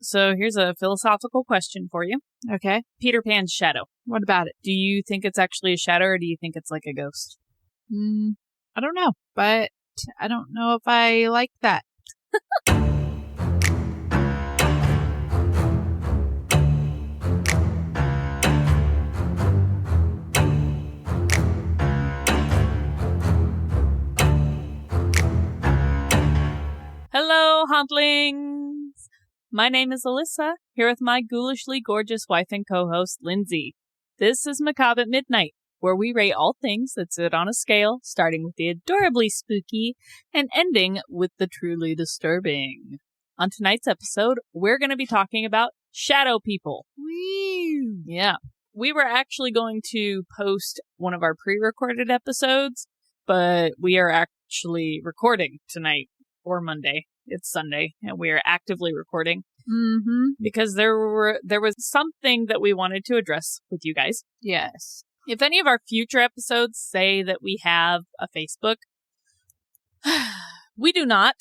So here's a philosophical question for you. Okay. Peter Pan's shadow. What about it? Do you think it's actually a shadow, or do you think it's like a ghost? I don't know, but I don't know if I like that. Hello, Hauntlings! My name is Alyssa, here with my ghoulishly gorgeous wife and co-host, Lindsay. This is Macabre at Midnight, where we rate all things that sit on a scale, starting with the adorably spooky and ending with the truly disturbing. On tonight's episode, we're going to be talking about shadow people. Woo! Yeah. We were actually going to post one of our pre-recorded episodes, but we are actually recording tonight. Or Monday. It's Sunday, and we are actively recording because there was something that we wanted to address with you guys. Yes. If any of our future episodes say that we have a Facebook, we do not.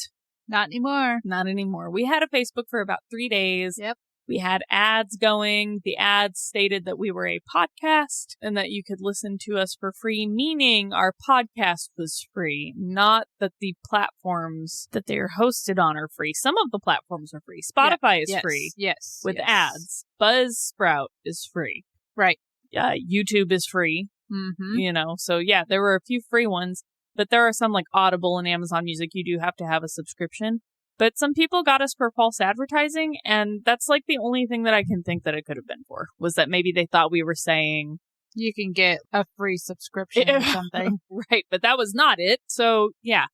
Not anymore. Not anymore. We had a Facebook for about 3 days. Yep. We had ads going. The ads stated that we were a podcast and that you could listen to us for free, meaning our podcast was free, not that the platforms that they are hosted on are free. Some of the platforms are free. Spotify is free. Yes. With ads. Buzzsprout is free. Right. YouTube is free. You know, so yeah, there were a few free ones, but there are some like Audible and Amazon Music. You do have to have a subscription. But some people got us for false advertising, and that's like the only thing that I can think that it could have been for, was that maybe they thought we were saying you can get a free subscription or something. Right, but that was not it. So yeah,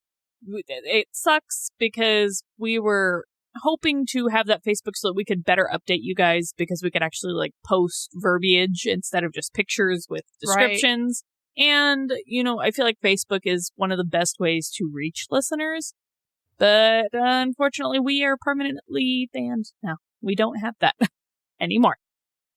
it sucks because we were hoping to have that Facebook so that we could better update you guys, because we could actually like post verbiage instead of just pictures with descriptions. Right. And, you know, I feel like Facebook is one of the best ways to reach listeners. But unfortunately, we are permanently banned now. We don't have that anymore.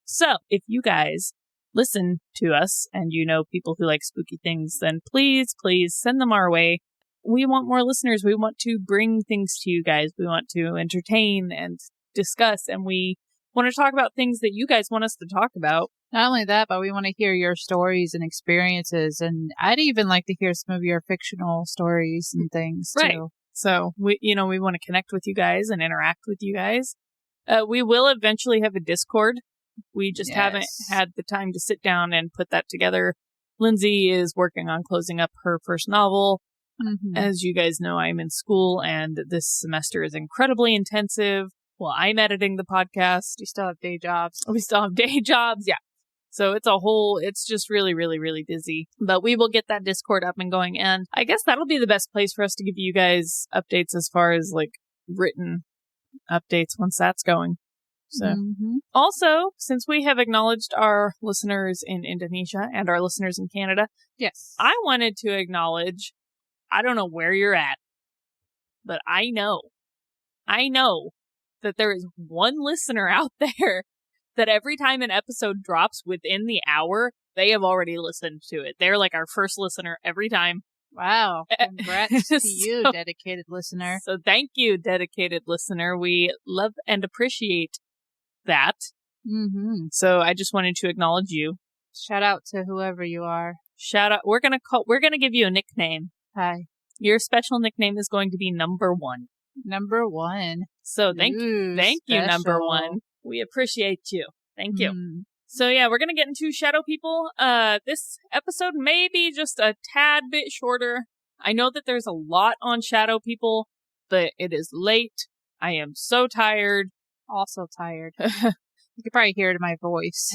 So if you guys listen to us and you know people who like spooky things, then please send them our way. We want more listeners. We want to bring things to you guys. We want to entertain and discuss, and we want to talk about things that you guys want us to talk about. Not only that, but we want to hear your stories and experiences. And I'd even like to hear some of your fictional stories and things too. Right. So we want to connect with you guys and interact with you guys. We will eventually have a Discord. We just haven't had the time to sit down and put that together. Lindsay is working on closing up her first novel. As you guys know, I'm in school, and this semester is incredibly intensive. Well, I'm editing the podcast. We still have day jobs. Yeah. So it's just really, really, really busy. But we will get that Discord up and going. And I guess that'll be the best place for us to give you guys updates as far as like written updates once that's going. So also, since we have acknowledged our listeners in Indonesia and our listeners in Canada, yes, I wanted to acknowledge, I don't know where you're at, but I know that there is one listener out there that every time an episode drops within the hour, they have already listened to it. They're like our first listener every time. Wow. Congrats to you, dedicated listener. So thank you, dedicated listener. We love and appreciate that. So I just wanted to acknowledge you. Shout out to whoever you are. Shout out. We're gonna give you a nickname. Hi. Your special nickname is going to be Number One. Number One. So thank you, Number One. We appreciate you. Thank you. So yeah, we're going to get into shadow people. This episode may be just a tad bit shorter. I know that there's a lot on shadow people, but it is late. I am so tired. Also tired. You could probably hear it in my voice.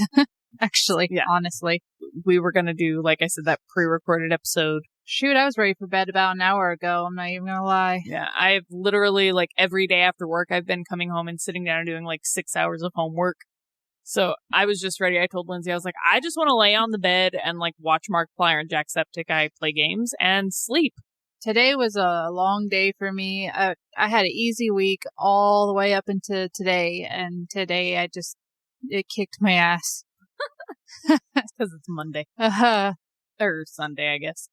Actually, honestly. We were going to do, like I said, that pre-recorded episode. Shoot, I was ready for bed about an hour ago. I'm not even going to lie. Yeah, I've literally, like, every day after work, I've been coming home and sitting down and doing, like, 6 hours of homework. So I was just ready. I told Lindsay, I was like, I just want to lay on the bed and, like, watch Markiplier and Jacksepticeye play games and sleep. Today was a long day for me. I had an easy week all the way up into today, and today it kicked my ass. Because it's Monday. Or Sunday, I guess.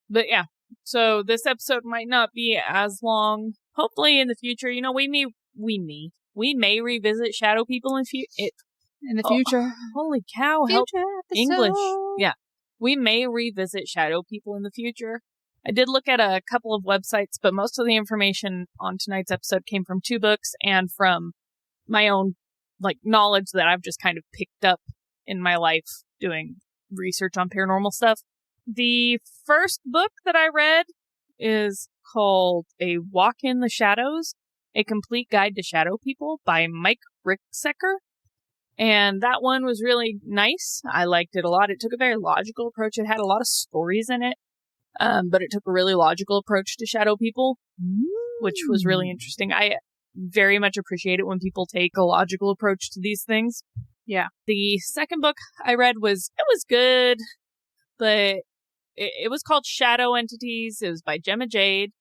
But yeah, so this episode might not be as long. Hopefully in the future, you know, we may we may revisit shadow people in the future. Holy cow. Future Help episode. English. Yeah. We may revisit shadow people in the future. I did look at a couple of websites, but most of the information on tonight's episode came from 2 books and from my own knowledge that I've just kind of picked up in my life doing research on paranormal stuff. The first book that I read is called A Walk in the Shadows, A Complete Guide to Shadow People by Mike Ricksecker. And that one was really nice. I liked it a lot. It took a very logical approach. It had a lot of stories in it, but it took a really logical approach to shadow people, which was really interesting. I very much appreciate it when people take a logical approach to these things. Yeah. The second book I read was good, but it was called Shadow Entities. It was by Gemma Jade,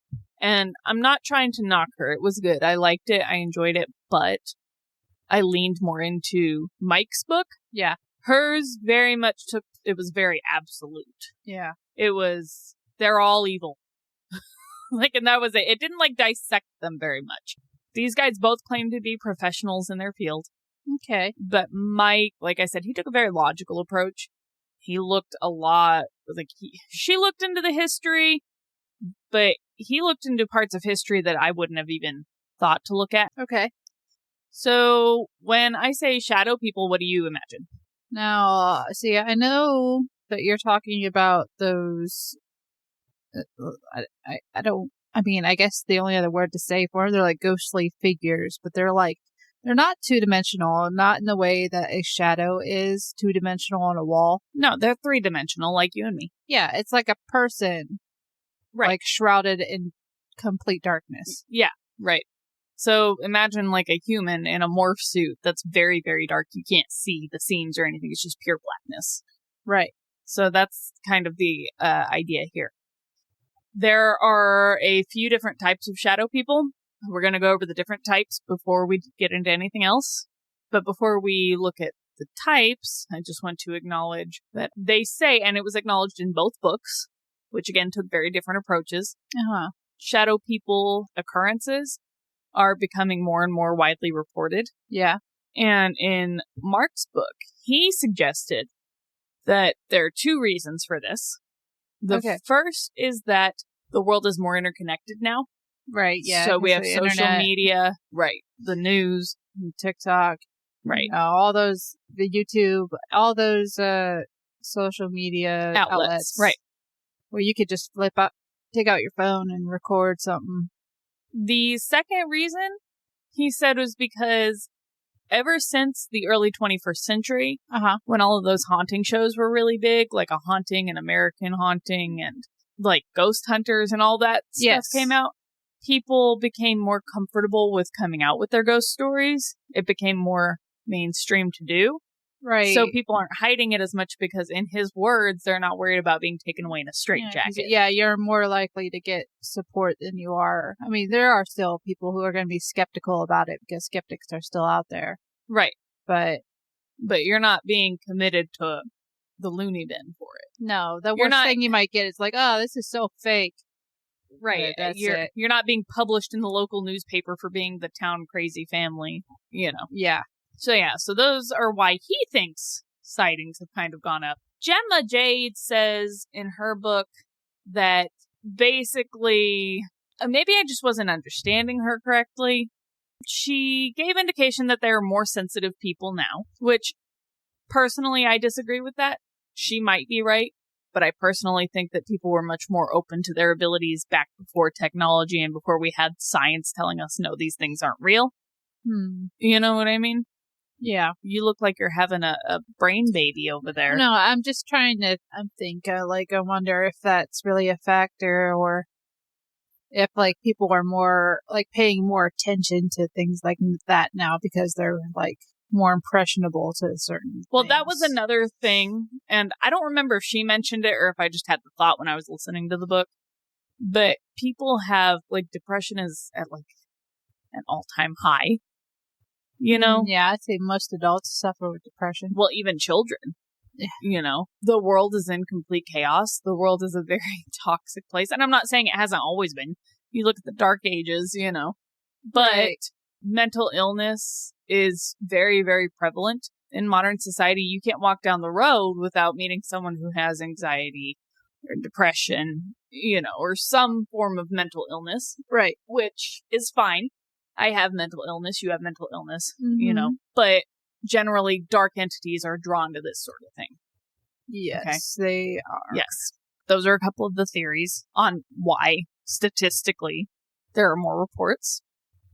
and I'm not trying to knock her. It was good. I liked it. I enjoyed it, but I leaned more into Mike's book. Yeah. Hers very much it was very absolute. Yeah. It was, they're all evil. And that was it. It didn't dissect them very much. These guys both claim to be professionals in their field. Okay. But Mike, like I said, he took a very logical approach. He looked a lot, she looked into the history, but he looked into parts of history that I wouldn't have even thought to look at. Okay. So when I say shadow people, what do you imagine? Now, see, I know that you're talking about those, I guess the only other word to say for them, they're like ghostly figures, but they're not 2-dimensional, not in the way that a shadow is 2-dimensional on a wall. No, they're 3-dimensional, like you and me. Yeah, it's like a person, right, shrouded in complete darkness. Yeah, right. So imagine a human in a morph suit that's very, very dark. You can't see the seams or anything. It's just pure blackness. Right. So that's kind of the idea here. There are a few different types of shadow people. We're going to go over the different types before we get into anything else. But before we look at the types, I just want to acknowledge that they say, and it was acknowledged in both books, which again took very different approaches, shadow people occurrences are becoming more and more widely reported. Yeah. And in Mark's book, he suggested that there are 2 reasons for this. The first is that the world is more interconnected now. Right, yeah. So we have social internet, media, right, the news, TikTok, right, all those, the YouTube, all those social media outlets, right, where you could just take out your phone and record something. The second reason, he said, was because ever since the early 21st century, when all of those haunting shows were really big, like A Haunting and American Haunting and Ghost Hunters and all that stuff came out, people became more comfortable with coming out with their ghost stories. It became more mainstream to do. Right. So people aren't hiding it as much because, in his words, they're not worried about being taken away in a straitjacket. Yeah, you're more likely to get support than you are. I mean, there are still people who are going to be skeptical about it because skeptics are still out there. Right. But you're not being committed to the loony bin for it. No, the worst thing you might get is oh, this is so fake. Right. You're not being published in the local newspaper for being the town crazy family, Yeah. So those are why he thinks sightings have kind of gone up. Gemma Jade says in her book that basically, maybe I just wasn't understanding her correctly. She gave indication that there are more sensitive people now, which personally I disagree with that. She might be right, but I personally think that people were much more open to their abilities back before technology and before we had science telling us, no, these things aren't real. You know what I mean? Yeah. You look like you're having a brain baby over there. No, I'm just trying to think, I wonder if that's really a factor or if people are more paying more attention to things like that now because they're more impressionable to certain Well, things. that was another thing, and I don't remember if she mentioned it or if I just had the thought when I was listening to the book, but people have depression is at an all-time high. Yeah, I'd say most adults suffer with depression. Well, even children. Yeah. The world is in complete chaos. The world is a very toxic place. And I'm not saying it hasn't always been. You look at the Dark Ages, but mental illness is very, very prevalent in modern society. You can't walk down the road without meeting someone who has anxiety or depression, or some form of mental illness. Right. Which is fine. I have mental illness. You have mental illness, Mm-hmm. but generally dark entities are drawn to this sort of thing. Yes, they are. Yes. Those are a couple of the theories on why, statistically, there are more reports.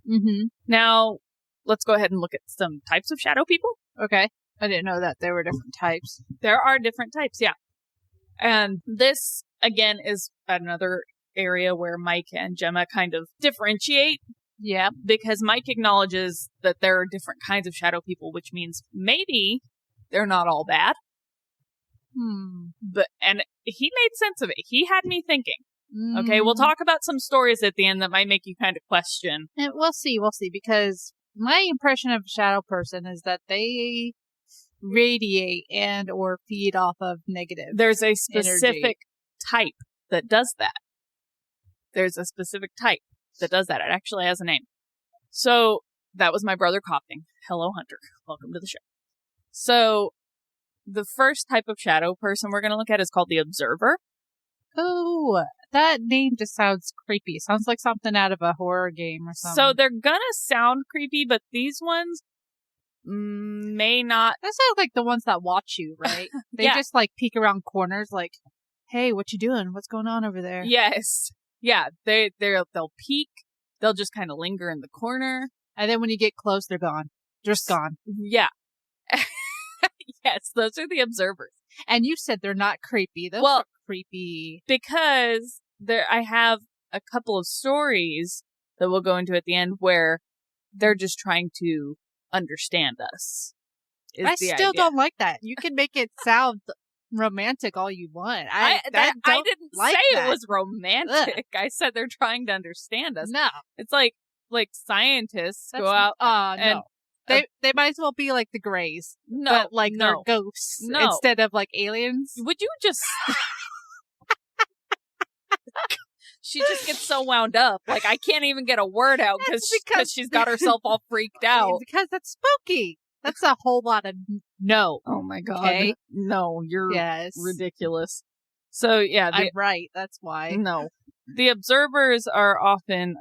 Mm-hmm. Now, let's go ahead and look at some types of shadow people. Okay. I didn't know that there were different types. There are different types, yeah. And this, again, is another area where Mike and Gemma kind of differentiate. Yeah. Because Mike acknowledges that there are different kinds of shadow people, which means maybe they're not all bad. And he made sense of it. He had me thinking. Okay, we'll talk about some stories at the end that might make you kind of question. And we'll see, because my impression of a shadow person is that they radiate and or feed off of negative. There's a specific energy. type that does that. There's a specific type that does that. It actually has a name. So that was my brother coughing. Hello, Hunter. Welcome to the show. So the first type of shadow person we're going to look at is called the observer. Oh, that name just sounds creepy. Sounds like something out of a horror game or something. So they're going to sound creepy, but these ones may not. That sounds like the ones that watch you, right? They Yeah. just like peek around corners like, hey, what you doing? What's going on over there? Yes. Yeah, they'll peek. They'll just kind of linger in the corner. And then when you get close, they're gone. Just gone. Yeah. Yes, those are the observers. And you said they're not creepy. Those are creepy. Because I have a couple of stories that we'll go into at the end where they're just trying to understand us. I still don't like that. You can make it sound romantic all you want. I didn't like say it was romantic. Ugh. I said they're trying to understand us. No. It's like scientists go out and no. They might as well be like the Greys. No, but like they're ghosts instead of like aliens. Would you just... She just gets so wound up. Like, I can't even get a word out because she's got herself all freaked out. Because that's spooky. That's a whole lot of no. Oh my God. Okay? No, you're ridiculous. So, yeah. I'm right. That's why. No. The observers are often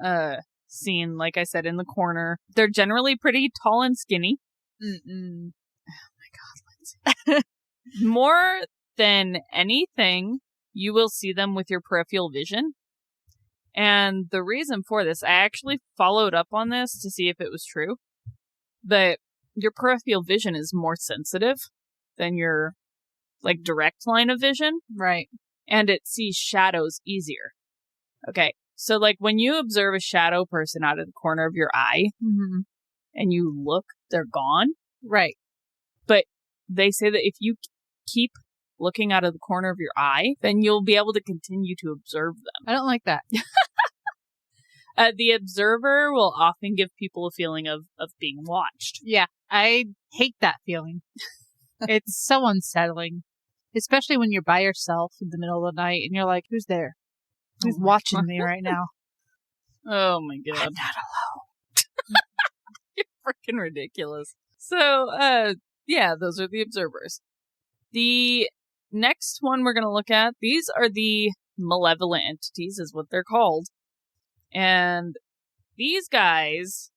seen, like I said, in the corner. They're generally pretty tall and skinny. Mm-mm. Oh my God, Lindsay. More than anything, you will see them with your peripheral vision. And the reason for this, I actually followed up on this to see if it was true. But your peripheral vision is more sensitive than your, like, direct line of vision. Right. And it sees shadows easier. Okay. So, like, when you observe a shadow person out of the corner of your eye, and you look, they're gone. Right. But they say that if you keep looking out of the corner of your eye, then you'll be able to continue to observe them. I don't like that. The observer will often give people a feeling of being watched. Yeah, I hate that feeling. It's so unsettling. Especially when you're by yourself in the middle of the night and you're like, who's there? Who's watching me right now? Oh my God. I'm not alone. You're freaking ridiculous. So, yeah, those are the observers. The next one we're going to look at, these are the malevolent entities, is what they're called. And these guys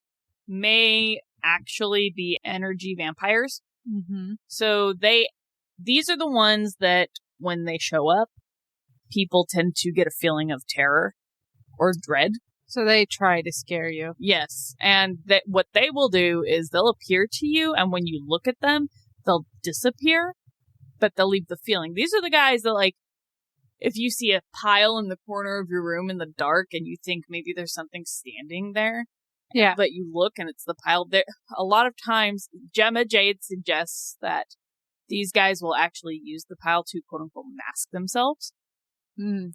may actually be energy vampires. Mm-hmm. So these are the ones that when they show up, people tend to get a feeling of terror or dread. So they try to scare you. Yes. And what they will do is they'll appear to you, and when you look at them, they'll disappear, but they'll leave the feeling. These are the guys that, like, if you see a pile in the corner of your room in the dark and you think maybe there's something standing there, yeah, but you look and it's the pile there. A lot of times, Jade suggests that these guys will actually use the pile to quote unquote mask themselves.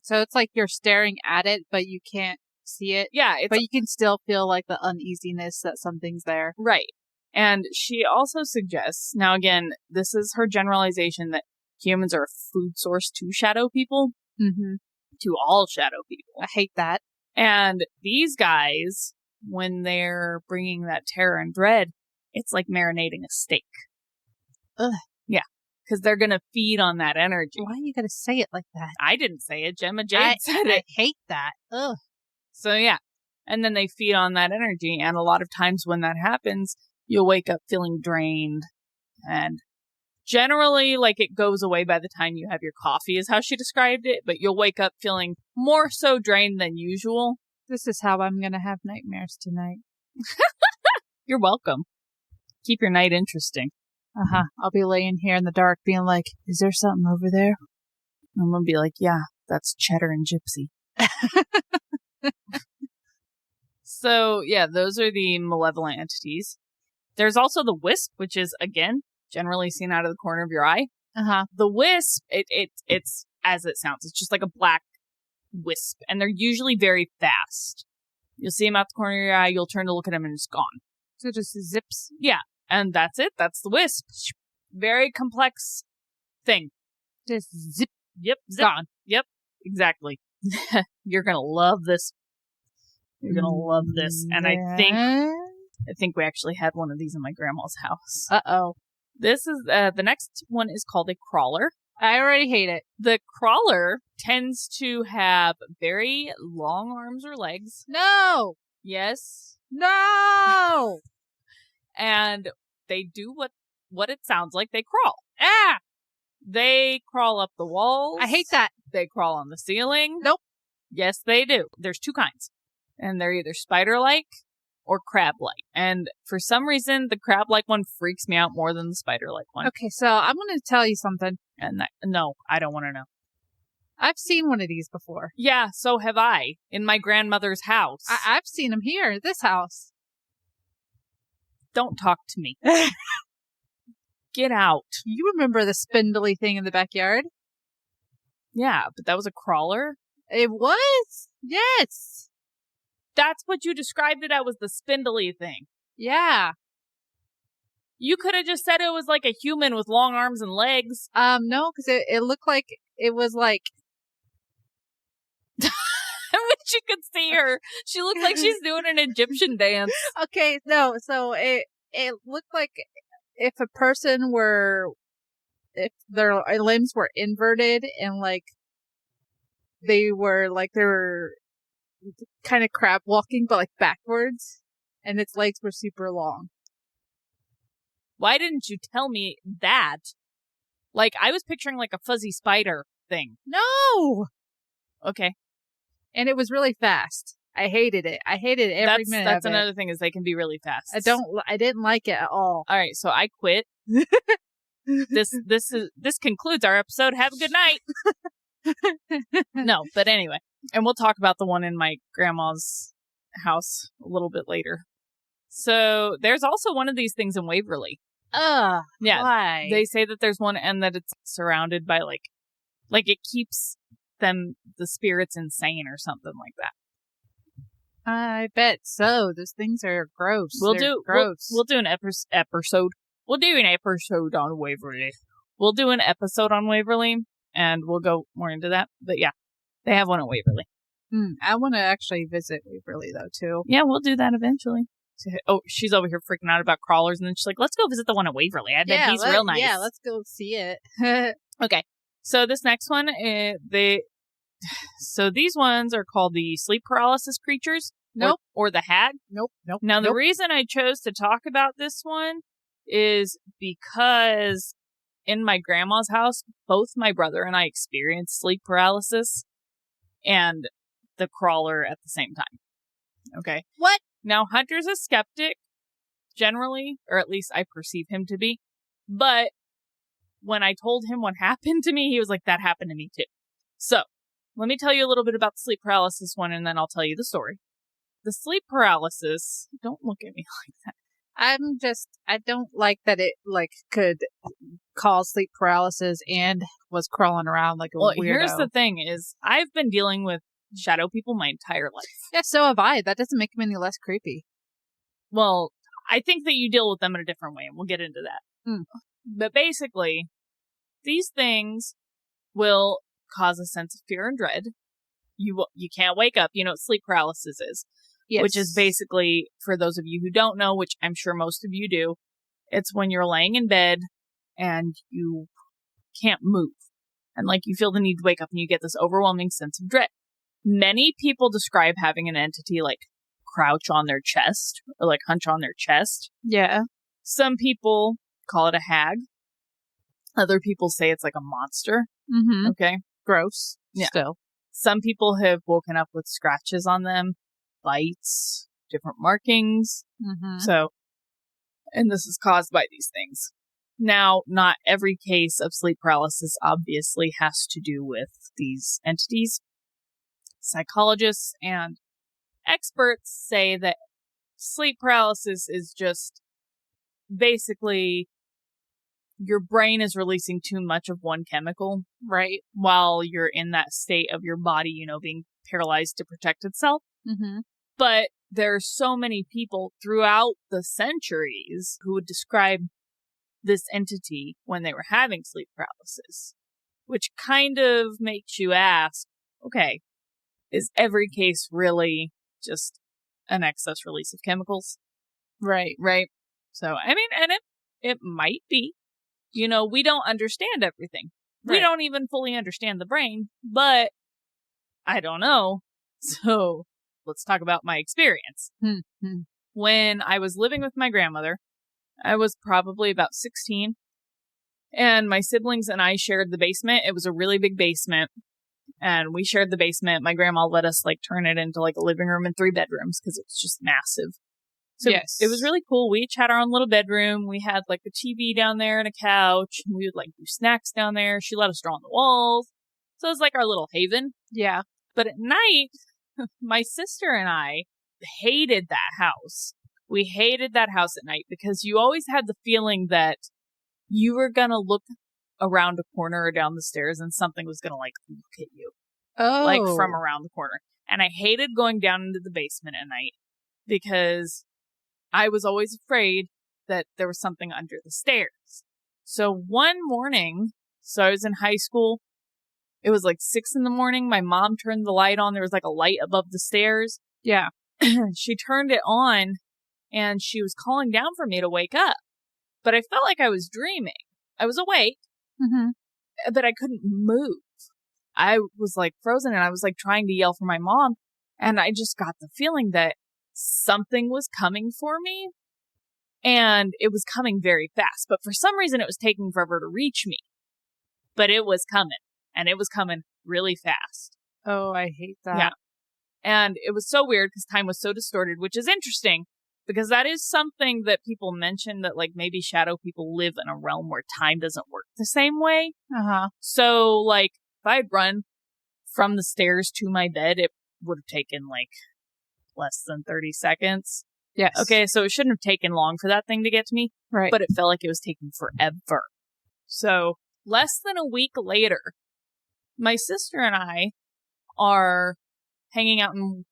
So it's like you're staring at it, but you can't see it. Yeah. But you can still feel like the uneasiness that something's there. Right. And she also suggests, now again, this is her generalization that humans are a food source to shadow people. Mm-hmm. To all shadow people. I hate that. And these guys when they're bringing that terror and dread, it's like marinating a steak. Ugh. Yeah, because they're going to feed on that energy. Why are you going to say it like that? I didn't say it. Gemma Jade said it. I hate that. Ugh. So, yeah. And then they feed on that energy. And a lot of times when that happens, you'll wake up feeling drained. And generally, like, it goes away by the time you have your coffee, is how she described it. But you'll wake up feeling more so drained than usual. This is how I'm going to have nightmares tonight. You're welcome. Keep your night interesting. I'll be laying here in the dark being like, is there something over there? I'm going to be like, yeah, that's Cheddar and Gypsy. So, yeah, those are the malevolent entities. There's also the wisp, which is, again, generally seen out of the corner of your eye. The wisp, it's as it sounds. It's just like a black wisp, and they're usually very fast. You'll see them out the corner of your eye, you'll turn to look at them, and it's gone. So it just zips? Yeah, and that's it. That's the wisp. Very complex thing. Just zip. Yep, zip. Gone. Yep, exactly. You're gonna love this. You're gonna love this. And I think we actually had one of these in my grandma's house. Uh-oh. This is, the next one is called a crawler. I already hate it. The crawler tends to have very long arms or legs. No! Yes. No! And they do what it sounds like. They crawl. Ah! They crawl up the walls. I hate that. They crawl on the ceiling. Nope. Yes, they do. There's two kinds. And they're either spider-like or crab-like. And for some reason, the crab-like one freaks me out more than the spider-like one. Okay, so I'm going to tell you something. And no, I don't want to know. I've seen one of these before. Yeah, so have I. In my grandmother's house. I've seen them here at this house. Don't talk to me. Get out. You remember the spindly thing in the backyard? Yeah, but that was a crawler? It was? Yes. That's what you described it as, was the spindly thing. Yeah. You could have just said it was like a human with long arms and legs. No, because it looked like it was like... I wish you could see her. She looks like she's doing an Egyptian dance. Okay, no, so it looked like if a person were... If their limbs were inverted and like they were kind of crab walking, but like backwards, and its legs were super long. Why didn't you tell me that? Like, I was picturing like a fuzzy spider thing. No! Okay. And it was really fast. I hated it. I hated every minute That's of another it. thing, is they can be really fast. I didn't like it at all. All right, so I quit. This concludes our episode. Have a good night. No, but anyway. And we'll talk about the one in my grandma's house a little bit later. So there's also one of these things in Waverly. Yeah. Why? They say that there's one and that it's surrounded by like it keeps the spirits insane or something like that. I bet so. Those things are gross. We'll They're do gross. We'll do an episode. We'll do an episode on Waverly. We'll do an episode on Waverly, and we'll go more into that. But yeah, they have one at Waverly. I want to actually visit Waverly though too. Yeah, we'll do that eventually. Oh, she's over here freaking out about crawlers, and then she's like, "Let's go visit the one at Waverly. I bet he's real nice." Yeah, let's go see it. Okay, so this next one, so these ones are called the sleep paralysis creatures. Nope. Or the hag. Nope. Now, the reason I chose to talk about this one is because in my grandma's house, both my brother and I experienced sleep paralysis and the crawler at the same time. Okay. What? Now, Hunter's a skeptic, generally, or at least I perceive him to be. But when I told him what happened to me, he was like, that happened to me too. So, let me tell you a little bit about the sleep paralysis one, and then I'll tell you the story. The sleep paralysis, don't look at me like that. I don't like that it could cause sleep paralysis and was crawling around like a weirdo. Here's the thing is, I've been dealing with shadow people my entire life. Yeah, so have I. That doesn't make them any less creepy. Well, I think that you deal with them in a different way, and we'll get into that. But basically, these things will cause a sense of fear and dread. You can't wake up. You know what sleep paralysis is. Yes. which is basically, for those of you who don't know, which I'm sure most of you do, it's when you're laying in bed and you can't move. And like you feel the need to wake up and you get this overwhelming sense of dread. Many people describe having an entity like crouch on their chest or like hunch on their chest. Yeah. Some people call it a hag. Other people say it's like a monster. Mm-hmm. Okay. Gross. Yeah. Still. Some people have woken up with scratches on them, bites, different markings. Mm-hmm. So, and this is caused by these things. Now, not every case of sleep paralysis obviously has to do with these entities. Psychologists and experts say that sleep paralysis is just basically your brain is releasing too much of one chemical, right? While you're in that state of your body, you know, being paralyzed to protect itself. Mm-hmm. But there are so many people throughout the centuries who would describe this entity when they were having sleep paralysis, which kind of makes you ask, okay, is every case really just an excess release of chemicals? Right. Right. So, I mean, and it might be. You know, we don't understand everything. Right. We don't even fully understand the brain, but I don't know. So let's talk about my experience. Mm-hmm. When I was living with my grandmother, I was probably about 16, and my siblings and I shared the basement. It was a really big basement, and we shared the basement. My grandma let us like turn it into like a living room and 3 bedrooms because it's just massive. So yes. It was really cool. We each had our own little bedroom. We had like a TV down there and a couch. And we would like do snacks down there. She let us draw on the walls. So it was like our little haven. Yeah. But at night, my sister and I hated that house. We hated that house at night because you always had the feeling that you were going to look around a corner or down the stairs and something was going to like look at you. Oh. Like from around the corner. And I hated going down into the basement at night because I was always afraid that there was something under the stairs. So one morning, so I was in high school. It was like 6 a.m. My mom turned the light on. There was like a light above the stairs. Yeah. She turned it on and she was calling down for me to wake up. But I felt like I was dreaming. I was awake, but I couldn't move. I was like frozen and I was like trying to yell for my mom. And I just got the feeling that something was coming for me, and it was coming very fast. But for some reason, it was taking forever to reach me. But it was coming, and it was coming really fast. Oh, I hate that. Yeah. And it was so weird because time was so distorted, which is interesting because that is something that people mention, that like maybe shadow people live in a realm where time doesn't work the same way. Uh-huh. So like if I had run from the stairs to my bed, it would have taken like less than 30 seconds. Yes. Okay, so it shouldn't have taken long for that thing to get to me. Right. But it felt like it was taking forever. So less than a week later, my sister and I are hanging out in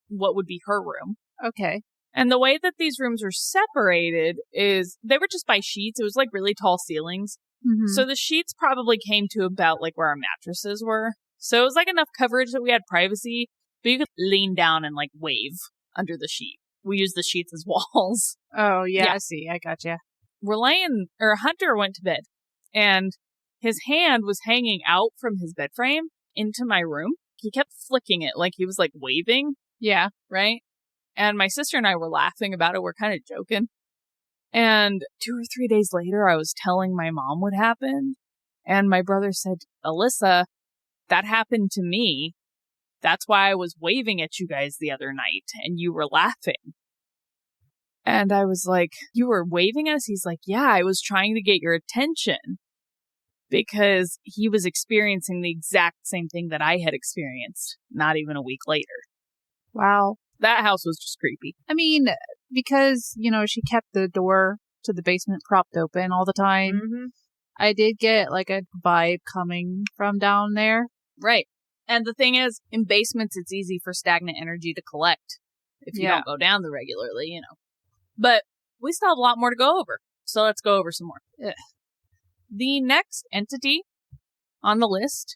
what would be her room. Okay. And the way that these rooms were separated is they were just by sheets. It was like really tall ceilings. Mm-hmm. So the sheets probably came to about like where our mattresses were. So it was like enough coverage that we had privacy, but you could lean down and like wave under the sheet. We used the sheets as walls. Oh, yeah. I see. I gotcha. Hunter went to bed, and his hand was hanging out from his bed frame into my room. He kept flicking it like he was like waving. Yeah. Right? And my sister and I were laughing about it. We're kind of joking. And 2 or 3 days later, I was telling my mom what happened. And my brother said, Alyssa, that happened to me. That's why I was waving at you guys the other night and you were laughing. And I was like, you were waving at us? He's like, yeah, I was trying to get your attention because he was experiencing the exact same thing that I had experienced not even a week later. Wow. That house was just creepy. I mean, because, you know, she kept the door to the basement propped open all the time. Mm-hmm. I did get like a vibe coming from down there. Right. And the thing is, in basements, it's easy for stagnant energy to collect if you don't go down there regularly, you know. But we still have a lot more to go over. So let's go over some more. Ugh. The next entity on the list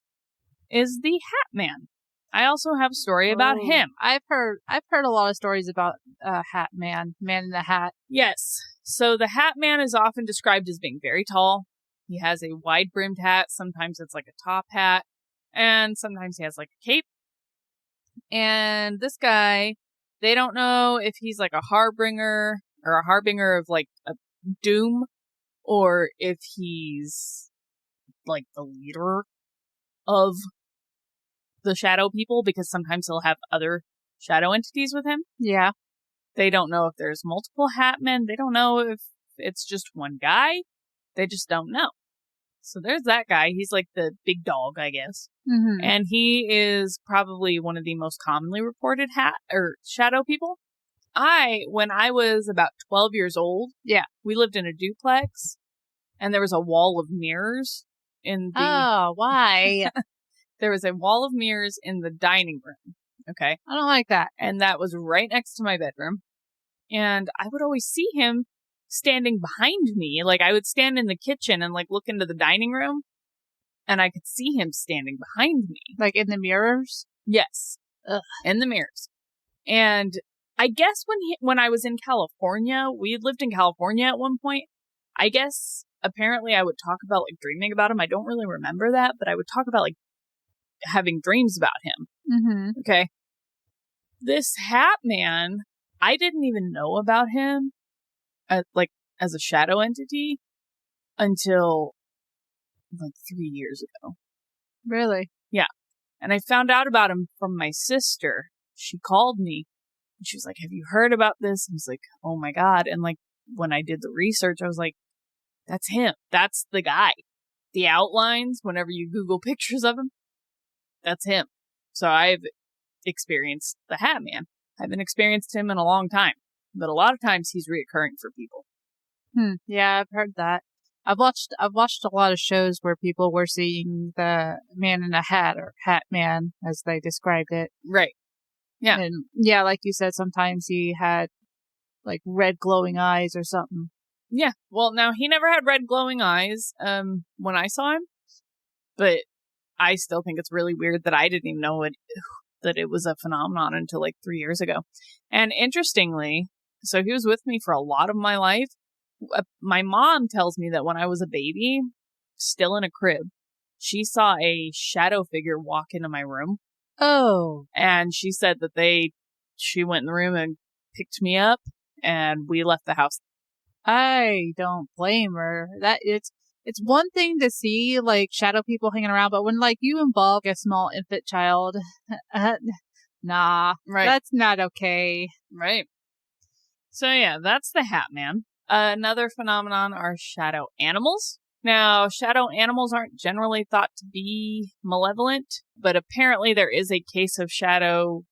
is the Hat Man. I also have a story about him. I've heard a lot of stories about Hat Man in the Hat. Yes. So the Hat Man is often described as being very tall. He has a wide-brimmed hat. Sometimes it's like a top hat. And sometimes he has like a cape. And this guy, they don't know if he's like a harbinger of like a doom, or if he's like the leader of the shadow people, because sometimes he'll have other shadow entities with him. Yeah. They don't know if there's multiple Hat Men. They don't know if it's just one guy. They just don't know. So there's that guy. He's like the big dog, I guess. Mm-hmm. And he is probably one of the most commonly reported shadow people. When I was about 12 years old, we lived in a duplex, and there was a wall of mirrors in the... Oh, why? There was a wall of mirrors in the dining room. Okay. I don't like that. And that was right next to my bedroom. And I would always see him standing behind me. Like, I would stand in the kitchen and like look into the dining room, and I could see him standing behind me. Like in the mirrors? Yes. Ugh. In the mirrors. And I guess when I was in California, we had lived in California at one point. I guess apparently I would talk about like dreaming about him. I don't really remember that, but I would talk about like having dreams about him. Mm-hmm. Okay. This Hat Man, I didn't even know about him as a shadow entity until like 3 years ago. Really? Yeah. And I found out about him from my sister. She called me and she was like, "Have you heard about this?" I was like, "Oh my God." And like when I did the research, I was like, that's him. That's the guy. The outlines, whenever you Google pictures of him, that's him. So I've experienced the Hat Man. I haven't experienced him in a long time, but a lot of times he's reoccurring for people. Yeah, I've heard that. I've watched a lot of shows where people were seeing the man in a hat, or Hat Man, as they described it. Right. Yeah. And yeah, like you said, sometimes he had like red glowing eyes or something. Yeah. Well, now he never had red glowing eyes when I saw him, but I still think it's really weird that I didn't even know that it was a phenomenon until like 3 years ago. And interestingly, so he was with me for a lot of my life. My mom tells me that when I was a baby, still in a crib, she saw a shadow figure walk into my room. Oh. And she said that she went in the room and picked me up, and we left the house. I don't blame her. That it's one thing to see like shadow people hanging around, but when like you involve a small infant child, nah, right. That's not okay. Right. So yeah, that's the Hat Man. Another phenomenon are shadow animals. Now, shadow animals aren't generally thought to be malevolent, but apparently there is a case of shadow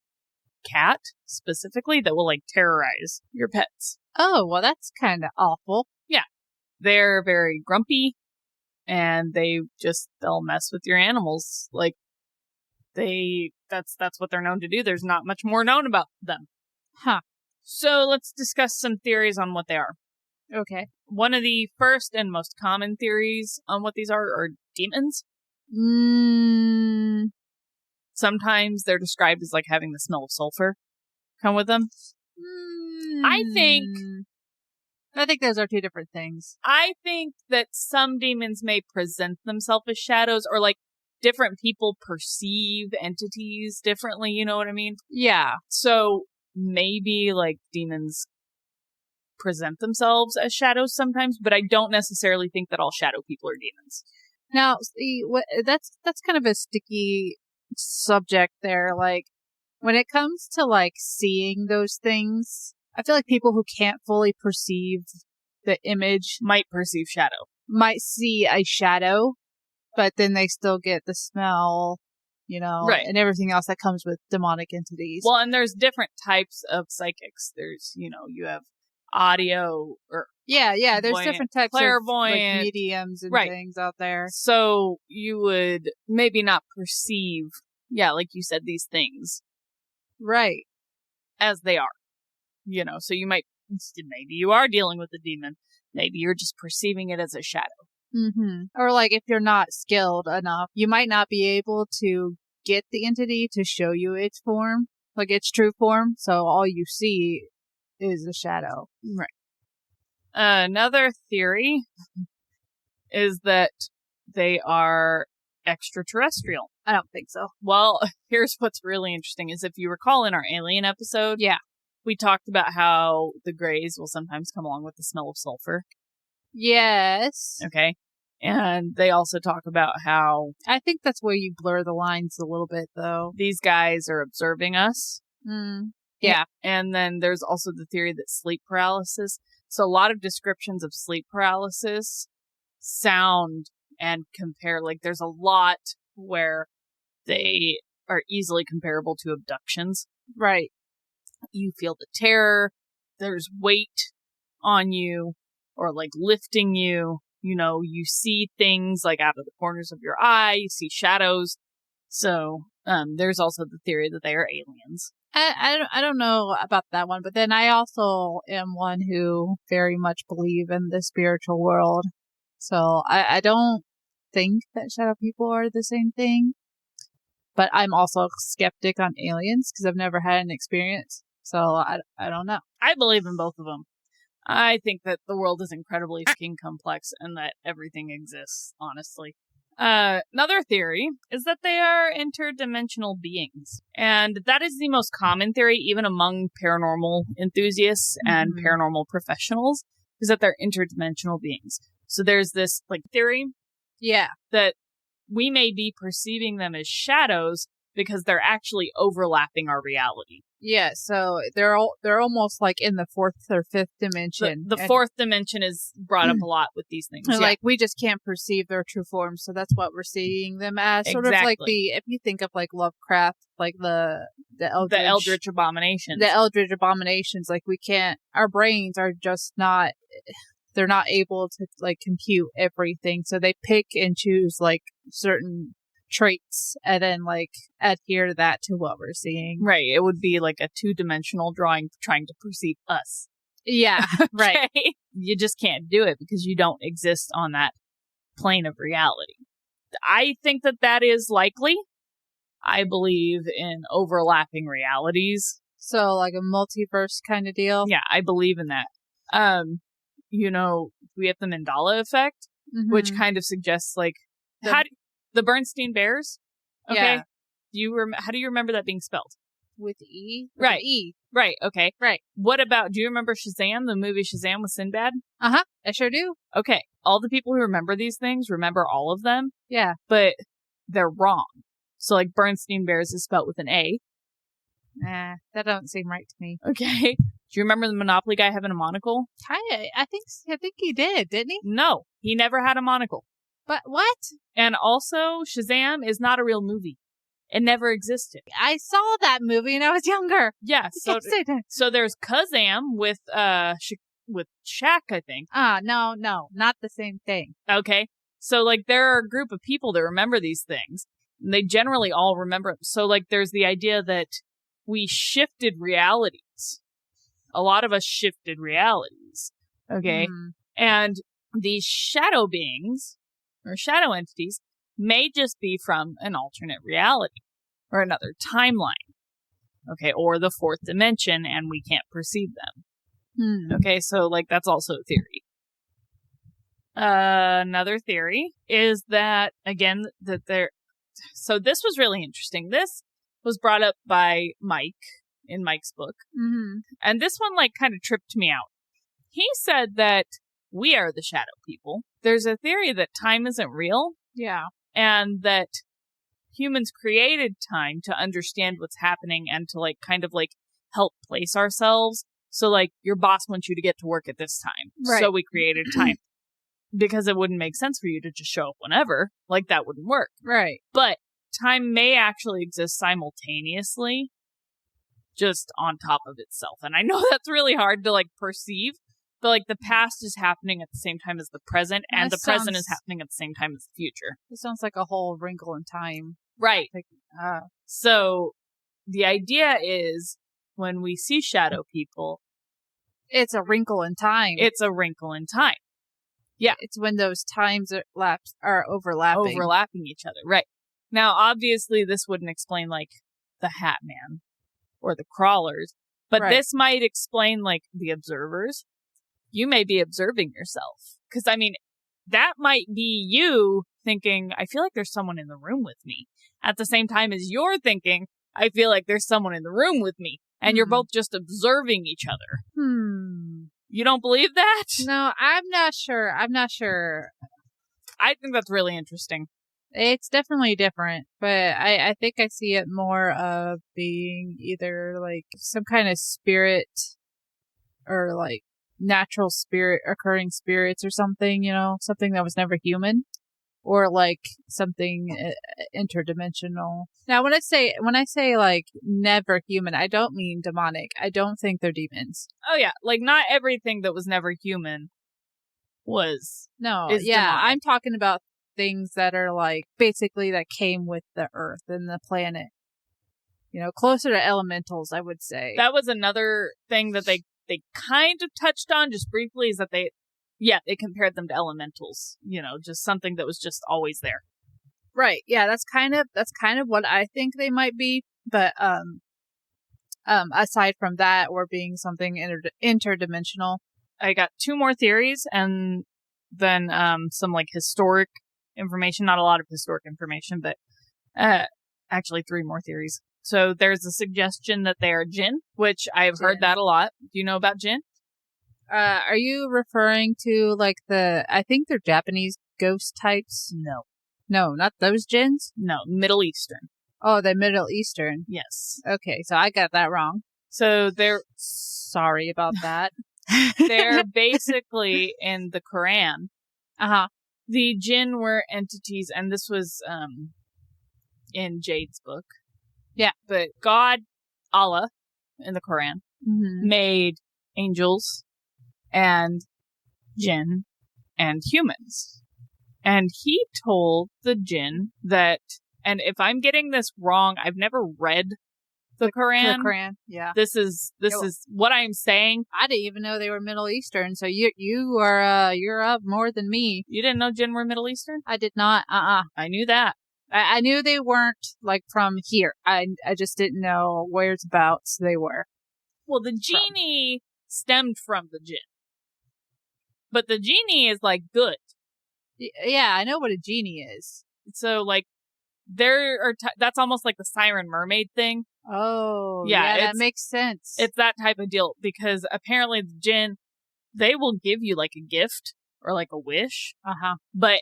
cat specifically that will like terrorize your pets. Oh, well, that's kind of awful. Yeah. They're very grumpy, and they'll mess with your animals. Like, that's what they're known to do. There's not much more known about them. Huh. So let's discuss some theories on what they are. Okay. One of the first and most common theories on what these are demons. Sometimes they're described as like having the smell of sulfur come with them. I think those are two different things. I think that some demons may present themselves as shadows, or like different people perceive entities differently, you know what I mean? Yeah. So maybe like demons present themselves as shadows sometimes, but I don't necessarily think that all shadow people are demons. Now, see, that's kind of a sticky subject there. Like, when it comes to like seeing those things, I feel like people who can't fully perceive the image might perceive shadow. Might see a shadow, but then they still get the smell, right, and everything else that comes with demonic entities. Well, and there's different types of psychics. There's, you have audio or there's different types clairvoyant, of like mediums and things out there. So you would maybe not perceive, like you said, these things, right, as they are. So maybe you are dealing with a demon. Maybe you're just perceiving it as a shadow. Mm-hmm. Or like if you're not skilled enough, you might not be able to get the entity to show you its form, like its true form. So all you see is a shadow. Right. Another theory is that they are extraterrestrial. I don't think so. Well, here's what's really interesting is if you recall in our alien episode, we talked about how the Greys will sometimes come along with the smell of sulfur. Yes. Okay. And they also talk about how... I think that's where you blur the lines a little bit, though. These guys are observing us. Yeah. And then there's also the theory that sleep paralysis. So a lot of descriptions of sleep paralysis sound and compare. Like there's a lot where they are easily comparable to abductions. Right. You feel the terror. There's weight on you or like lifting you. You know, you see things like out of the corners of your eye. You see shadows. So there's also the theory that they are aliens. I don't know about that one, but then I also am one who very much believe in the spiritual world. So I don't think that shadow people are the same thing. But I'm also a skeptic on aliens because I've never had an experience. So I don't know. I believe in both of them. I think that the world is incredibly fucking complex and that everything exists, honestly. Another theory is that they are interdimensional beings. And that is the most common theory, even among paranormal enthusiasts and paranormal professionals, is that they're interdimensional beings. So there's this, like, theory that we may be perceiving them as shadows because they're actually overlapping our reality. Yeah, so they're almost like in the fourth or fifth dimension. The fourth dimension is brought up a lot with these things. Like we just can't perceive their true form, so that's what we're seeing them as. Sort of like if you think of like Lovecraft, like the Eldritch abominations. The Eldritch abominations, like we can't. Our brains are just not. They're not able to like compute everything, so they pick and choose like certain traits and then like adhere that to what we're seeing. Right. It would be like a 2-dimensional drawing trying to perceive us. Yeah. Right. You just can't do it because you don't exist on that plane of reality. I think that is likely. I believe in overlapping realities. So like a multiverse kind of deal? Yeah, I believe in that. You know, we have the Mandela effect, which kind of suggests like the Bernstein Bears. Okay. Yeah. How do you remember that being spelled? With E? With right. E. Right. Okay. Right. What about, do you remember Shazam, the movie Shazam with Sinbad? Uh-huh. I sure do. Okay. All the people who remember these things remember all of them. Yeah. But they're wrong. So like Bernstein Bears is spelled with an A. Nah, that don't seem right to me. Okay. Do you remember the Monopoly guy having a monocle? I think he did, didn't he? No, he never had a monocle. But what? And also, Shazam is not a real movie. It never existed. I saw that movie when I was younger. Yeah. So there's Kazam with Shaq, I think. No, not the same thing. Okay. So like there are a group of people that remember these things. And they generally all remember them. So like there's the idea that we shifted realities. A lot of us shifted realities. Okay. And these shadow beings or shadow entities may just be from an alternate reality or another timeline. Okay. Or the fourth dimension and we can't perceive them. Okay. So like that's also a theory. Another theory is that again, so this was really interesting. This was brought up by Mike in Mike's book. And this one like kind of tripped me out. He said that we are the shadow people. There's a theory that time isn't real. Yeah. And that humans created time to understand what's happening and to like kind of like help place ourselves. So like your boss wants you to get to work at this time. Right. So we created time. Because it wouldn't make sense for you to just show up whenever. Like that wouldn't work. Right. But time may actually exist simultaneously, just on top of itself. And I know that's really hard to like perceive, but like the past is happening at the same time as the present, and the present is happening at the same time as the future. It sounds like a whole wrinkle in time. Right. So the idea is when we see shadow people, it's a wrinkle in time. It's a wrinkle in time. Yeah. It's when those times are overlapping. Overlapping each other. Right. Now, obviously, this wouldn't explain, like, the Hat Man or the Crawlers, but this might explain, like, the observers. You may be observing yourself. Because, I mean, that might be you thinking, I feel like there's someone in the room with me. At the same time as you're thinking, I feel like there's someone in the room with me. And you're both just observing each other. You don't believe that? No, I'm not sure. I think that's really interesting. It's definitely different, but I think I see it more of being either like some kind of spirit or like natural spirit, occurring spirits or something, you know, something that was never human, or like something interdimensional. Now, when I say like never human, I don't mean demonic. I don't think they're demons. Oh yeah, like not everything that was never human was. No, is yeah, demonic. I'm talking about things that are like basically that came with the earth and the planet. You know, closer to elementals, I would say. That was another thing that they kind of touched on just briefly, is that they compared them to elementals, you know, just something that was just always there. Right. Yeah, that's kind of what I think they might be, but aside from that, or being something interdimensional. I got 2 more theories and then some like historic information, not a lot of historic information, but actually 3 more theories. So there's a suggestion that they are jinn, which I've heard that a lot. Do you know about jinn? Are you referring to like I think they're Japanese ghost types? No, not those jinns? No, Middle Eastern. Oh, they're Middle Eastern. Yes. Okay, so I got that wrong. So they're... Sorry about that. They're basically in the Quran. Uh-huh. The jinn were entities, and this was in Jade's book. Yeah. But God, Allah, in the Quran, made angels and jinn and humans. And he told the jinn that, and if I'm getting this wrong, I've never read the Quran. The Quran, yeah. This is what I'm saying. I didn't even know they were Middle Eastern, so you are you're up more than me. You didn't know jinn were Middle Eastern? I did not. I knew that. I knew they weren't like from here. I just didn't know whereabouts they were. Well, the genie stemmed from the jinn. But the genie is like good. Yeah, I know what a genie is. So like that's almost like the siren mermaid thing. Oh, yeah, that makes sense. It's that type of deal, because apparently the jinn, they will give you like a gift or like a wish. But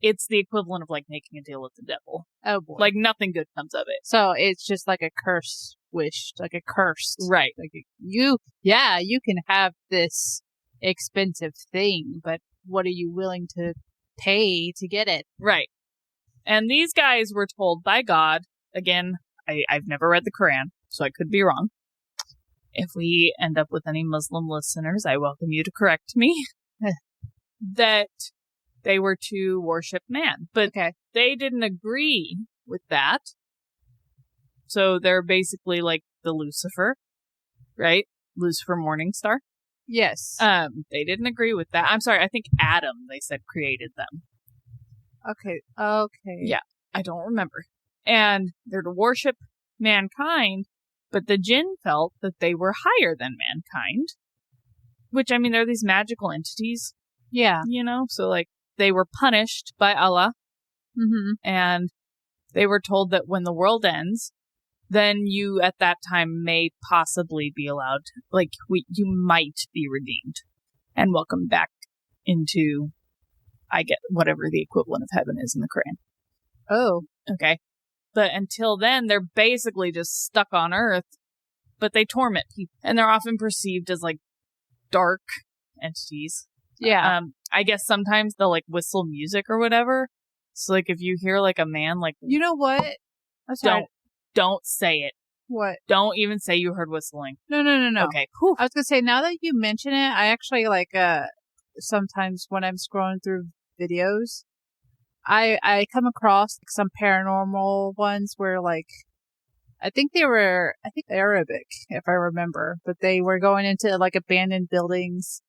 it's the equivalent of like making a deal with the devil. Oh boy. Like nothing good comes of it. So it's just like a curse wish, like a curse. Right. Like you can have this expensive thing, but what are you willing to pay to get it? Right. And these guys were told by God, again, I've never read the Quran, so I could be wrong. If we end up with any Muslim listeners, I welcome you to correct me. That they were to worship man. But they didn't agree with that. So they're basically like the Lucifer, right? Lucifer Morningstar. Yes. They didn't agree with that. I'm sorry, I think Adam, they said, created them. Okay. Yeah, I don't remember. And they're to worship mankind, but the jinn felt that they were higher than mankind. Which, I mean, they're these magical entities. Yeah. You know, so like they were punished by Allah. And they were told that when the world ends, then you at that time may possibly be allowed, like you might be redeemed and welcomed back into, I get whatever the equivalent of heaven is in the Quran. Oh. Okay. But until then, they're basically just stuck on Earth, but they torment people. And they're often perceived as like dark entities. Yeah. I guess sometimes they'll like whistle music or whatever. So like if you hear like a man like, you know what? Don't say it. What? Don't even say you heard whistling. No. Okay. Whew. I was gonna say, now that you mention it, I actually like sometimes when I'm scrolling through videos, I come across some paranormal ones where like I think Arabic, if I remember, but they were going into like abandoned buildings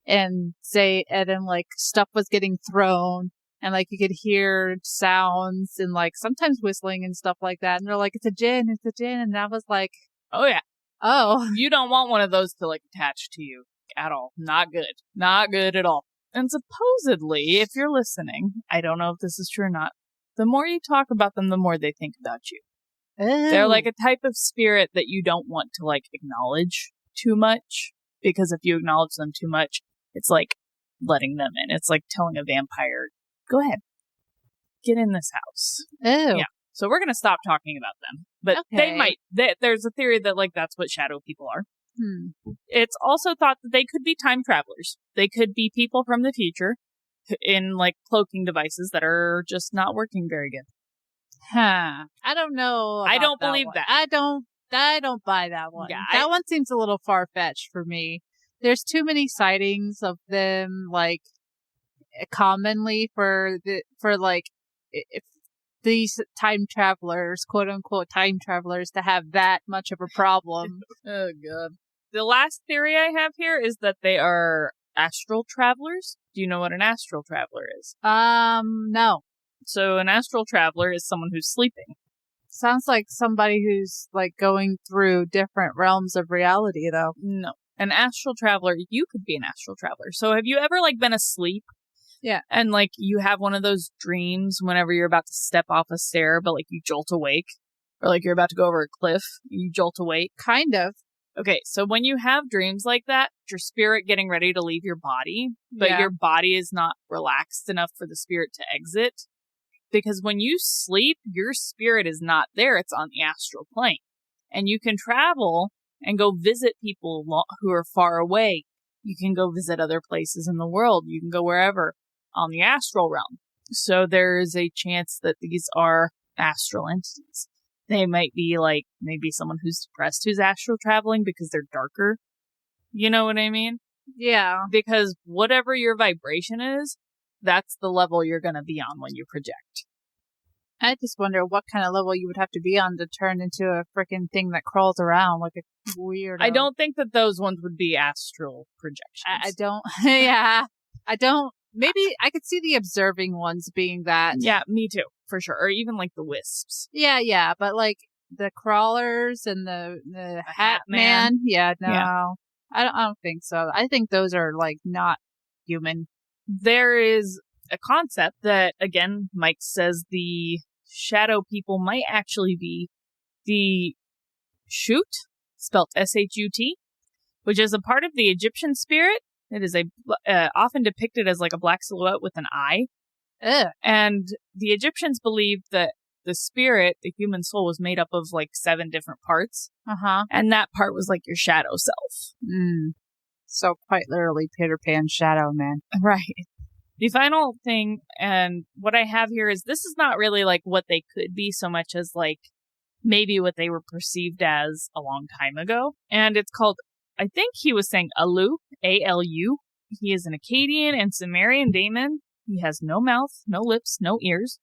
and like stuff was getting thrown And like you could hear sounds and like sometimes whistling and stuff like that. And they're like, it's a djinn, it's a djinn. And I was like, oh yeah. Oh. You don't want one of those to like attach to you at all. Not good. Not good at all. And supposedly, if you're listening, I don't know if this is true or not, the more you talk about them, the more they think about you. Ew. They're like a type of spirit that you don't want to like acknowledge too much, because if you acknowledge them too much, it's like letting them in. It's like telling a vampire, go ahead, get in this house. Ew. Yeah. So we're going to stop talking about them. But Okay. they might. There's a theory that like that's what shadow people are. Hmm. It's also thought that they could be time travelers. They could be people from the future in like cloaking devices that are just not working very good. Huh. I don't know. I don't about believe one. that. I don't buy that one. Yeah, that one seems a little far-fetched for me. There's too many sightings of them, like, commonly for like, if these time travelers, quote unquote time travelers, to have that much of a problem. Oh, God. The last theory I have here is that they are astral travelers. Do you know what an astral traveler is? No. So an astral traveler is someone who's sleeping. Sounds like somebody who's like going through different realms of reality, though. No. An astral traveler, you could be an astral traveler. So have you ever like been asleep? Yeah. And like you have one of those dreams whenever you're about to step off a stair, but like you jolt awake? Or like you're about to go over a cliff, you jolt awake? Kind of. Okay, so when you have dreams like that, your spirit getting ready to leave your body, but your body is not relaxed enough for the spirit to exit. Because when you sleep, your spirit is not there. It's on the astral plane. And you can travel and go visit people who are far away. You can go visit other places in the world. You can go wherever on the astral realm. So there is a chance that these are astral entities. They might be like maybe someone who's depressed who's astral traveling because they're darker. You know what I mean? Yeah. Because whatever your vibration is, that's the level you're going to be on when you project. I just wonder what kind of level you would have to be on to turn into a freaking thing that crawls around like a weirdo. I don't think that those ones would be astral projections. I don't. Yeah. I don't. Maybe I could see the observing ones being that. Yeah, me too, for sure. Or even like the wisps. Yeah. But like the crawlers and the hat man. Yeah, no. Yeah. I don't think so. I think those are like not human. There is a concept that, again, Mike says the shadow people might actually be the Shut, spelt S-H-U-T, which is a part of the Egyptian spirit. It is often depicted as like a black silhouette with an eye. Ugh. And the Egyptians believed that the spirit, the human soul, was made up of like 7 different parts. Uh-huh. And that part was like your shadow self. So quite literally Peter Pan's shadow, man. Right. The final thing, and what I have here is this is not really like what they could be so much as like maybe what they were perceived as a long time ago. And it's called, I think he was saying Alu, A-L-U. He is an Akkadian and Sumerian daemon. He has no mouth, no lips, no ears.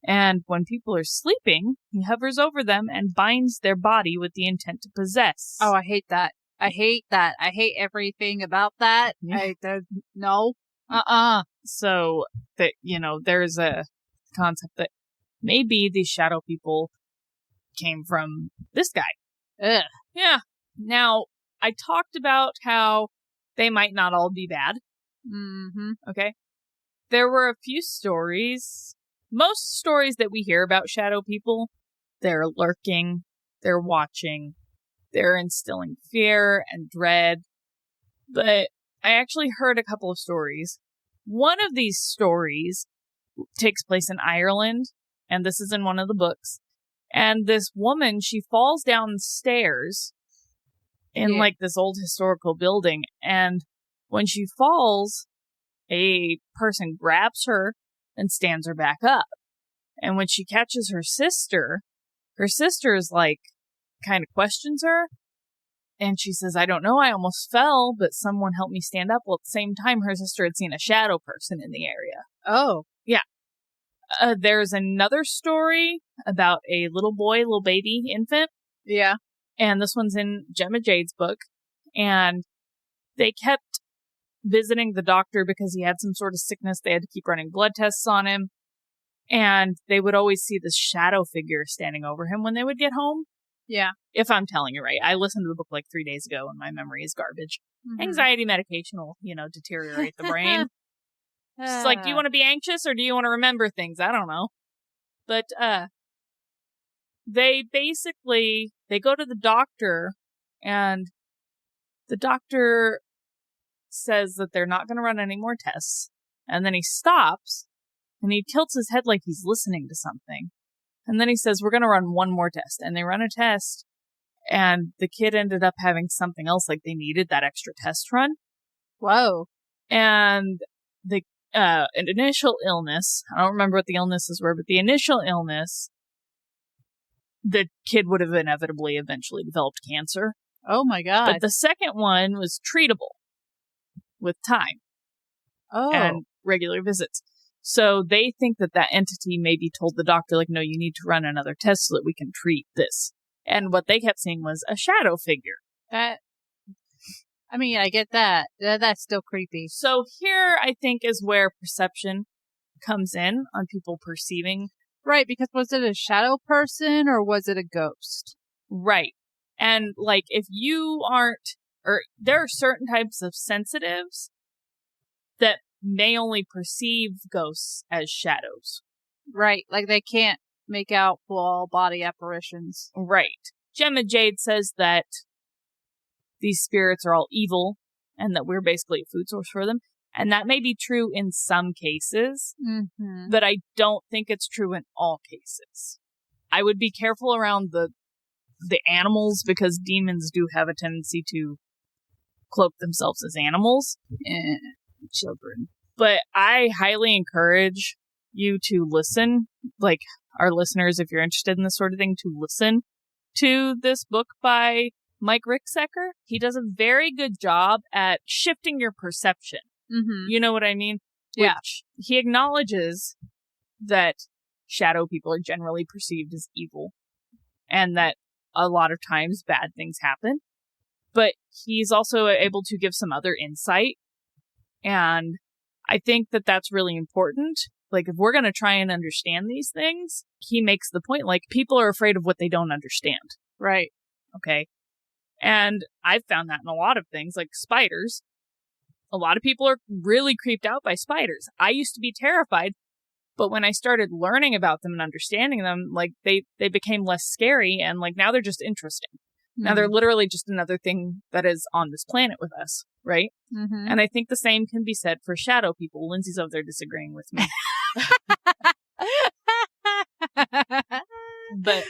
And when people are sleeping, he hovers over them and binds their body with the intent to possess. Oh, I hate that. I hate that. I hate everything about that. Yeah. No. So that, there's a concept that maybe these shadow people came from this guy. Ugh. Yeah. Now, I talked about how they might not all be bad. Mm-hmm. Okay. There were a few stories. Most stories that we hear about shadow people, they're lurking, they're watching, they're instilling fear and dread. But I actually heard a couple of stories. One of these stories takes place in Ireland, and this is in one of the books. And this woman, she falls down stairs in like this old historical building. And when she falls, a person grabs her and stands her back up. And when she catches her sister is like, kind of questions her. And she says, I don't know, I almost fell, but someone helped me stand up. Well, at the same time, her sister had seen a shadow person in the area. Oh. Yeah. There's another story about a little baby infant. visiting the doctor because he had some sort of sickness. They had to keep running blood tests on him. And they would always see this shadow figure standing over him when they would get home. Yeah. If I'm telling you right. I listened to the book like 3 days ago and my memory is garbage. Mm-hmm. Anxiety medication will, deteriorate the brain. It's like, do you want to be anxious or do you want to remember things? I don't know. But they go to the doctor and the doctor says that they're not going to run any more tests. And then he stops and he tilts his head like he's listening to something. And then he says, we're going to run one more test. And they run a test and the kid ended up having something else, like they needed that extra test run. Whoa. And an initial illness, I don't remember what the illnesses were, but the initial illness, the kid would have inevitably eventually developed cancer. Oh my God. But the second one was treatable with time. Oh. And regular visits. So they think that entity maybe told the doctor, like, no, you need to run another test so that we can treat this. And what they kept seeing was a shadow figure. I get that. That's still creepy. So here, I think, is where perception comes in on people perceiving. Right, because was it a shadow person or was it a ghost? Right. And, like, if you aren't, or there are certain types of sensitives that may only perceive ghosts as shadows. Right, like they can't make out full body apparitions. Right. Gemma Jade says that these spirits are all evil and that we're basically a food source for them. And that may be true in some cases, but I don't think it's true in all cases. I would be careful around the animals, because demons do have a tendency to cloak themselves as animals. Children. But I highly encourage you to listen, like our listeners, if you're interested in this sort of thing, to listen to this book by Mike Ricksecker. He does a very good job at shifting your perception. Mm-hmm. You know what I mean? Yeah. Which he acknowledges that shadow people are generally perceived as evil and that a lot of times bad things happen. But he's also able to give some other insight. And I think that that's really important. Like, if we're going to try and understand these things, he makes the point, like, people are afraid of what they don't understand. Right. Okay. And I've found that in a lot of things, like spiders. A lot of people are really creeped out by spiders. I used to be terrified, but when I started learning about them and understanding them, like, they became less scary, and, like, now they're just interesting. Now they're literally just another thing that is on this planet with us, right? Mm-hmm. And I think the same can be said for shadow people. Lindsay's over there disagreeing with me. But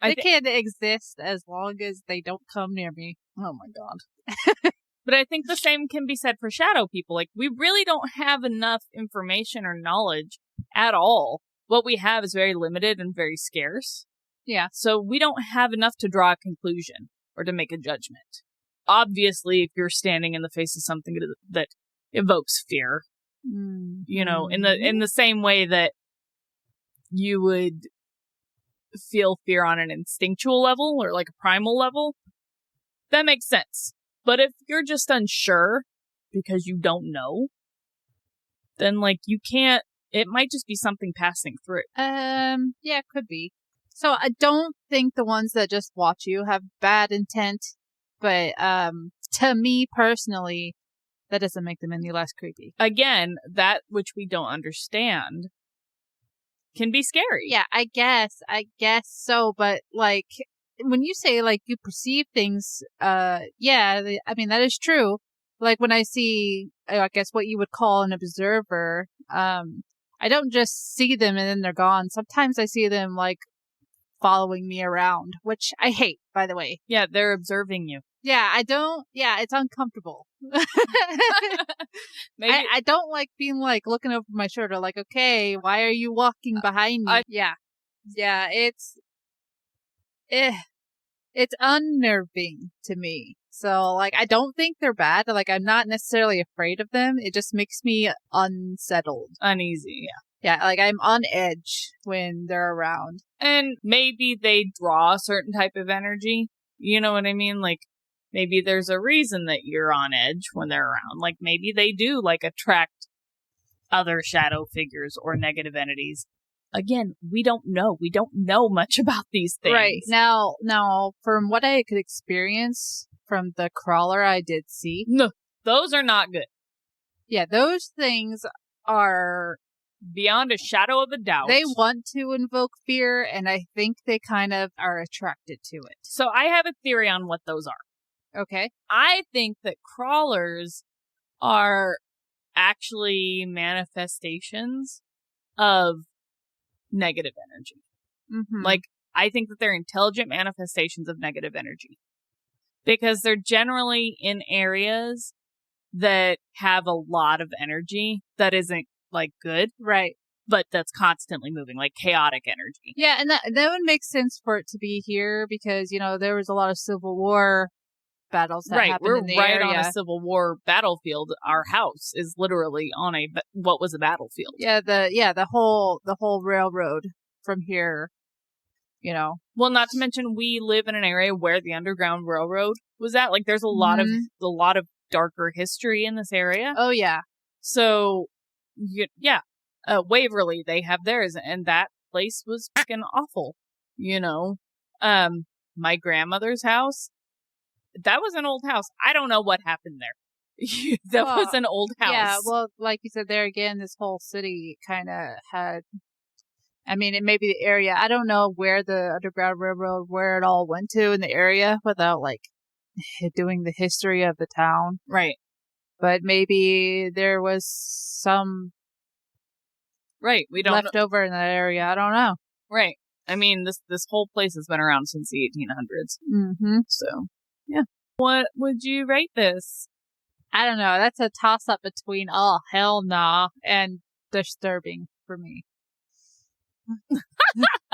they can't exist as long as they don't come near me. Oh my God. But I think the same can be said for shadow people. Like, we really don't have enough information or knowledge at all. What we have is very limited and very scarce. Yeah. So we don't have enough to draw a conclusion or to make a judgment. Obviously, if you're standing in the face of something that evokes fear, you know, in the same way that you would feel fear on an instinctual level or like a primal level, that makes sense. But if you're just unsure because you don't know, then, like, you can't, it might just be something passing through. Yeah, it could be. So I don't think the ones that just watch you have bad intent, but to me personally, that doesn't make them any less creepy. Again, that which we don't understand can be scary. Yeah, I guess so, but, like, when you say, like, you perceive things, I mean, that is true. Like, when I see, I guess, what you would call an observer, I don't just see them and then they're gone. Sometimes I see them, like, following me around, which I hate, by the way. Yeah, they're observing you. Yeah, it's uncomfortable. Maybe I don't like being, like, looking over my shoulder, like, okay, why are you walking behind me? Yeah, it's unnerving to me. So, like, I don't think they're bad. Like, I'm not necessarily afraid of them. It just makes me unsettled. Uneasy, yeah. Yeah, like, I'm on edge when they're around. And maybe they draw a certain type of energy. You know what I mean? Like, Maybe there's a reason that you're on edge when they're around. Like, maybe they do, like, attract other shadow figures or negative entities. Again, we don't know. We don't know much about these things. Right. Now, from what I could experience from the crawler I did see. No, those are not good. Yeah, those things are... beyond a shadow of a doubt. They want to invoke fear, and I think they kind of are attracted to it. So I have a theory on what those are. Okay. I think that crawlers are actually manifestations of negative energy. Mm-hmm. Like, I think that they're intelligent manifestations of negative energy. Because they're generally in areas that have a lot of energy that isn't, like, good. Right. But that's constantly moving, like chaotic energy. Yeah, and that would make sense for it to be here because, you know, there was a lot of Civil War battles that happened in the area. We're right on a Civil War battlefield. Our house is literally on what was a battlefield. Yeah, the whole railroad from here, you know. Well, not to mention we live in an area where the Underground Railroad was at. Like, there's a lot of darker history in this area. Oh yeah. So, yeah. Waverly, they have theirs, and that place was fucking awful, you know. My grandmother's house, that was an old house. I don't know what happened there. That was an old house. Yeah, well, like you said there again, this whole city kind of had, I mean, it may be the area. I don't know where the Underground Railroad, where it all went to in the area without, like, doing the history of the town. Right. But maybe there was some... Right, we don't left over in that area. I don't know. Right. I mean, this whole place has been around since the 1800s. Mm-hmm. So, yeah. What would you rate this? I don't know. That's a toss-up between, oh, hell nah, and disturbing for me.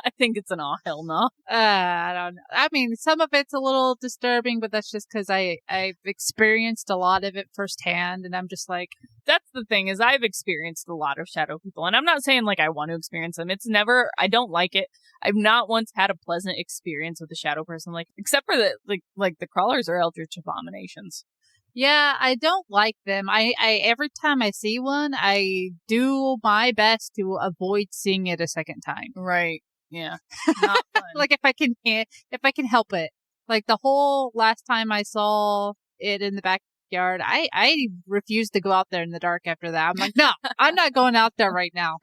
I think it's an oh, hell no. I don't know. I mean, some of it's a little disturbing, but that's just because I've experienced a lot of it firsthand, and I'm just like... That's the thing, is I've experienced a lot of shadow people, and I'm not saying, like, I want to experience them. It's never... I don't like it. I've not once had a pleasant experience with a shadow person, like, except for the, like the crawlers are eldritch abominations. Yeah, I don't like them. I every time I see one, I do my best to avoid seeing it a second time. Right. Yeah. Not fun. Like if I can help it. Like the whole last time I saw it in the backyard, I refused to go out there in the dark after that. I'm like, no, I'm not going out there right now.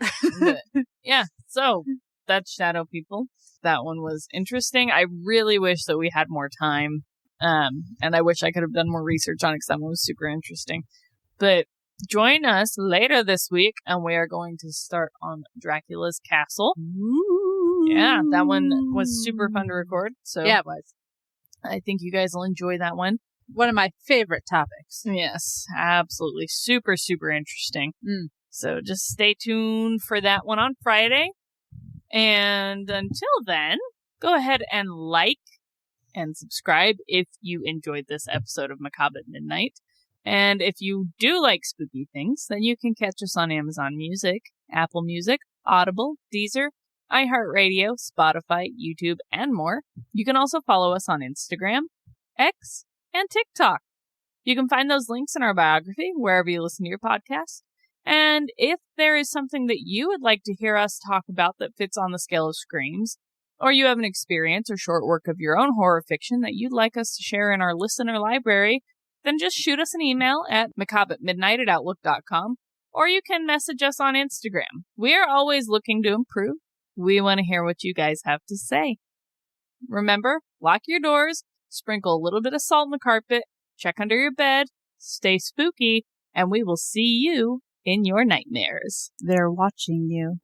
Yeah. So that's shadow people. That one was interesting. I really wish that we had more time. And I wish I could have done more research on it because that one was super interesting. But join us later this week, and we are going to start on Dracula's Castle. Ooh. Yeah, that one was super fun to record. So yeah, it was. I think you guys will enjoy that one. One of my favorite topics. Yes, absolutely. Super, super interesting. So just stay tuned for that one on Friday. And until then, go ahead and like and subscribe if you enjoyed this episode of Macabre at Midnight. And if you do like spooky things, then you can catch us on Amazon Music, Apple Music, Audible, Deezer, iHeartRadio, Spotify, YouTube, and more. You can also follow us on Instagram, X, and TikTok. You can find those links in our biography, wherever you listen to your podcast. And if there is something that you would like to hear us talk about that fits on the scale of screams, or you have an experience or short work of your own horror fiction that you'd like us to share in our listener library, then just shoot us an email at macabreatmidnight@outlook.com, or you can message us on Instagram. We are always looking to improve. We want to hear what you guys have to say. Remember, lock your doors, sprinkle a little bit of salt in the carpet, check under your bed, stay spooky, and we will see you in your nightmares. They're watching you.